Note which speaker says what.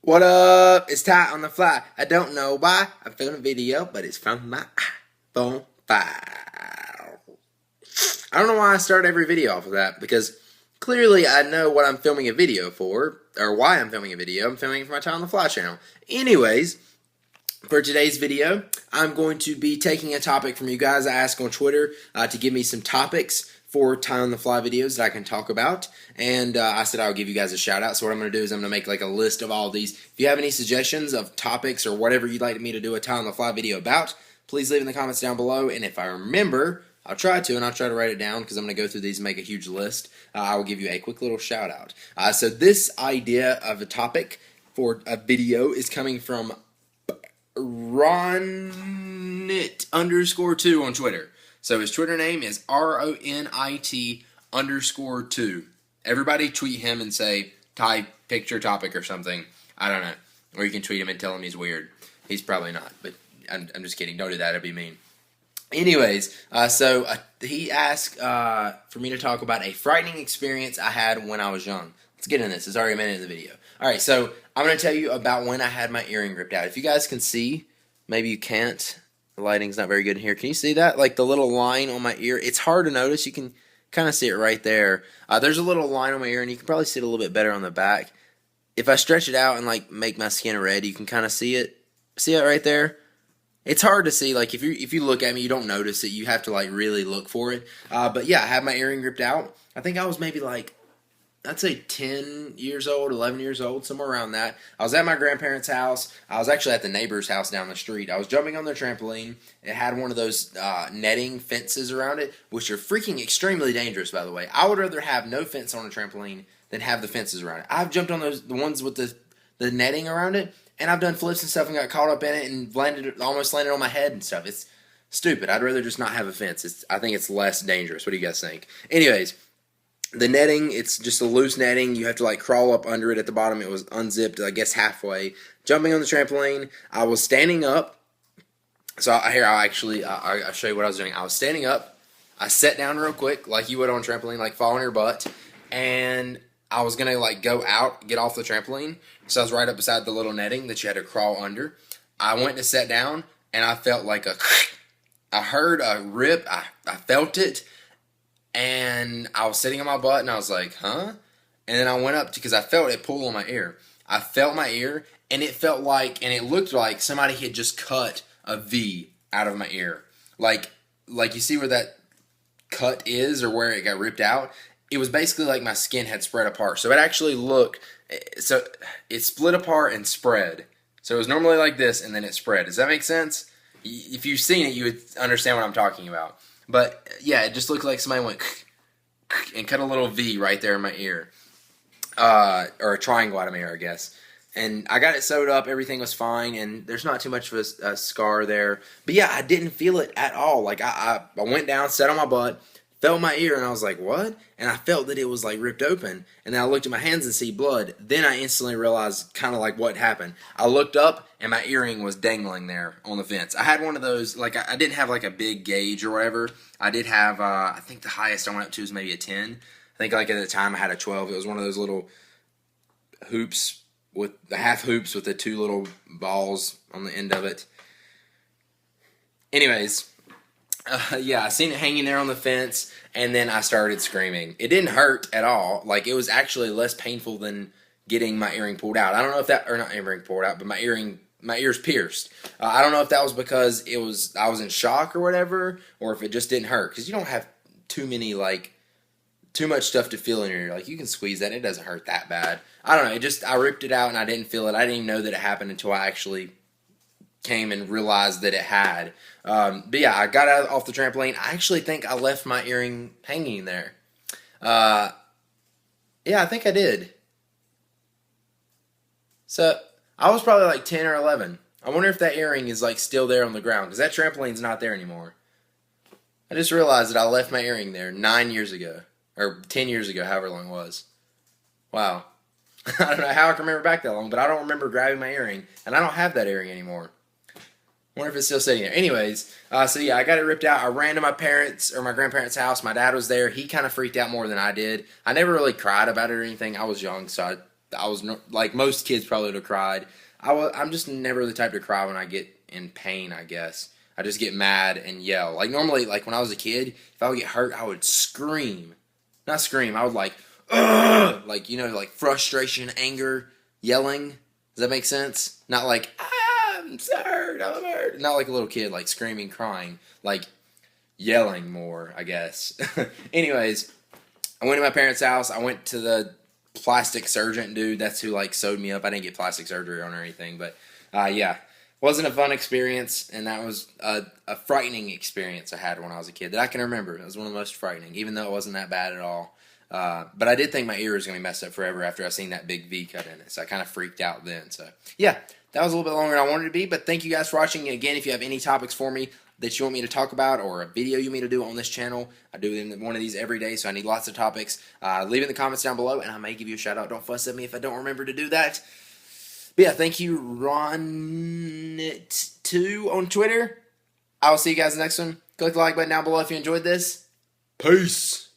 Speaker 1: What up? It's Ty on the fly. I don't know why I'm filming a video, but it's from my iPhone 5. I don't know why I start every video off of that, because clearly I know what I'm filming a video for, or why I'm filming a video. I'm filming it for my Ty on the Fly channel. Anyways, for today's video, I'm going to be taking a topic from you guys. I asked on Twitter to give me some topics for Ty on the Fly videos that I can talk about, and I said I would give you guys a shout out. So what I'm going to do is I'm going to make like a list of all of these. If you have any suggestions of topics or whatever you'd like me to do a Ty on the Fly video about, please leave in the comments down below, and if I remember, I'll try to write it down, because I'm going to go through these and make a huge list. I will give you a quick little shout out. So this idea of a topic for a video is coming from Ronit_2 on Twitter. So his Twitter name is RONIT_2. Everybody tweet him and say, Ty, picture topic or something. I don't know. Or you can tweet him and tell him he's weird. He's probably not, but I'm just kidding. Don't do that. It'd be mean. Anyways, he asked for me to talk about a frightening experience I had when I was young. Let's get into this. It's already a minute in the video. Alright, so I'm going to tell you about when I had my earring ripped out. If you guys can see, maybe you can't. The lighting's not very good in here. Can you see that? Like the little line on my ear. It's hard to notice. You can kind of see it right there. There's a little line on my ear, and you can probably see it a little bit better on the back. If I stretch it out and like make my skin red, you can kind of see it. See it right there? It's hard to see. Like if you look at me, you don't notice it. You have to like really look for it. But yeah, I had my earring ripped out. I think I was maybe like, I'd say 10 years old, 11 years old, somewhere around that. I was at my grandparents' house. I was actually at the neighbor's house down the street. I was jumping on their trampoline. It had one of those netting fences around it, which are freaking extremely dangerous, by the way. I would rather have no fence on a trampoline than have the fences around it. I've jumped on the ones with the netting around it, and I've done flips and stuff and got caught up in it and almost landed on my head and stuff. It's stupid. I'd rather just not have a fence. I think it's less dangerous. What do you guys think? Anyways, the netting, it's just a loose netting. You have to like crawl up under it at the bottom. It was unzipped, I guess, halfway. Jumping on the trampoline, I was standing up. So here, I'll show you what I was doing. I was standing up. I sat down real quick, like you would on a trampoline, like fall on your butt. And I was going to like go out, get off the trampoline. So I was right up beside the little netting that you had to crawl under. I went to sit down, and I felt like I heard a rip. I felt it. And I was sitting on my butt, and I was like, huh? And then I went up, because I felt it pull on my ear. I felt my ear, and it felt like, and it looked like somebody had just cut a V out of my ear. Like you see where that cut is, or where it got ripped out? It was basically like my skin had spread apart. So it actually looked, so it split apart and spread. So it was normally like this, and then it spread. Does that make sense? If you've seen it, you would understand what I'm talking about. But yeah, it just looked like somebody went and cut a little V right there in my ear, or a triangle out of my ear, I guess. And I got it sewed up. Everything was fine, and there's not too much of a scar there. But yeah, I didn't feel it at all. Like I went down, sat on my butt, felt my ear, and I was like, what? And I felt that it was like ripped open. And then I looked at my hands and see blood. Then I instantly realized kind of like what happened. I looked up, and my earring was dangling there on the fence. I had one of those, like I didn't have like a big gauge or whatever. I did have, I think the highest I went up to was maybe a 10. I think like at the time I had a 12. It was one of those little hoops, with the half hoops with the two little balls on the end of it. Anyways, yeah, I seen it hanging there on the fence, and then I started screaming. It didn't hurt at all. Like, it was actually less painful than getting my earring pulled out. I don't know if that, or not earring pulled out, but my ears pierced. I don't know if that was because I was in shock or whatever, or if it just didn't hurt, because you don't have too much stuff to feel in your ear. Like, you can squeeze that, it doesn't hurt that bad. I don't know, I ripped it out and I didn't feel it. I didn't even know that it happened until I actually came and realized that it had. But yeah, I got off the trampoline. I actually think I left my earring hanging there. Yeah, I think I did. So I was probably like 10 or 11. I wonder if that earring is like still there on the ground, because that trampoline's not there anymore. I just realized that I left my earring there 9 years ago, or 10 years ago, however long it was. Wow. I don't know how I can remember back that long, but I don't remember grabbing my earring, and I don't have that earring anymore. I wonder if it's still sitting there. Anyways, so yeah, I got it ripped out. I ran to my parents' or my grandparents' house. My dad was there. He kind of freaked out more than I did. I never really cried about it or anything. I was young, so I was like most kids probably would have cried. I'm just never the type to cry when I get in pain, I guess. I just get mad and yell. Like normally, like when I was a kid, if I would get hurt, I would scream. Not scream, I would like, ugh! Like, like frustration, anger, yelling. Does that make sense? Not like, I'm hurt, I'm hurt. Not like a little kid, like screaming, crying. Like yelling more, I guess. Anyways, I went to my parents' house. I went to the plastic surgeon dude. That's who like sewed me up. I didn't get plastic surgery on or anything, but yeah, wasn't a fun experience, and that was a frightening experience I had when I was a kid that I can remember. It was one of the most frightening, even though it wasn't that bad at all. But I did think my ear was going to be messed up forever after I seen that big V cut in it, so I kind of freaked out then. So yeah, that was a little bit longer than I wanted it to be, but thank you guys for watching. Again, if you have any topics for me that you want me to talk about or a video you want me to do on this channel, I do one of these every day, so I need lots of topics. Leave it in the comments down below, and I may give you a shout out. Don't fuss at me if I don't remember to do that. But yeah, thank you, Ron2 on Twitter. I will see you guys in the next one. Click the like button down below if you enjoyed this. Peace.